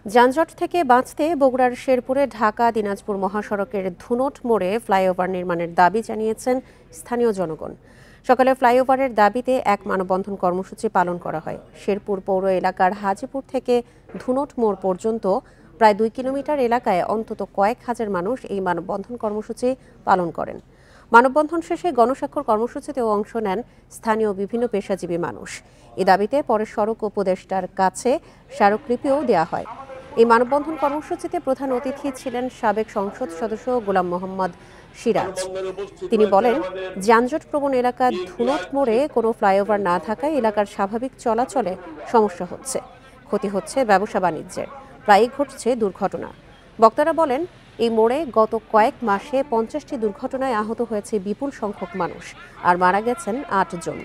যানজট থেকে বাঁচতে বগুড়ার শেরপুরে ঢাকা দিনাজপুর মহাসড়কের ধুনট মোড়ে ফ্লাইওভার নির্মাণের দাবি জানিয়েছেন স্থানীয় জনগণ। সকালে ফ্লাইওভারের দাবিতে এক মানববন্ধন কর্মসূচি পালন করা হয়। শেরপুর পৌর এলাকার হাজিপুর থেকে ধুনট মোড় পর্যন্ত প্রায় 2 কিলোমিটার এলাকায় অন্তত কয়েক হাজার মানুষ এই মানববন্ধন কর্মসূচি পালন করেন। মানববন্ধন শেষে গণস্বাক্ষর কর্মসূচিতেও অংশ নেন স্থানীয় বিভিন্ন পেশাজীবী মানুষ। এ দাবিতে পরে সড়ক উপদেষ্টার কাছে স্মারকলিপিও দেওয়া হয়। এই মানববন্ধন কর্মসূচিতে প্রধান অতিথি ছিলেন সাবেক সংসদ সদস্য গোলাম মোহাম্মদ সিরাজ। তিনি বলেন, যানজট প্রবণ এলাকা ধুনট মোড়ে কোনো ফ্লাইওভার না থাকায় এলাকার স্বাভাবিক চলাচলে সমস্যা হচ্ছে, ক্ষতি হচ্ছে ব্যবসা বাণিজ্যের, প্রায়ই ঘটছে দুর্ঘটনা। বক্তারা বলেন, এই মোড়ে গত কয়েক মাসে 50টি দুর্ঘটনায় আহত হয়েছে বিপুল সংখ্যক মানুষ আর মারা গেছেন 8 জন।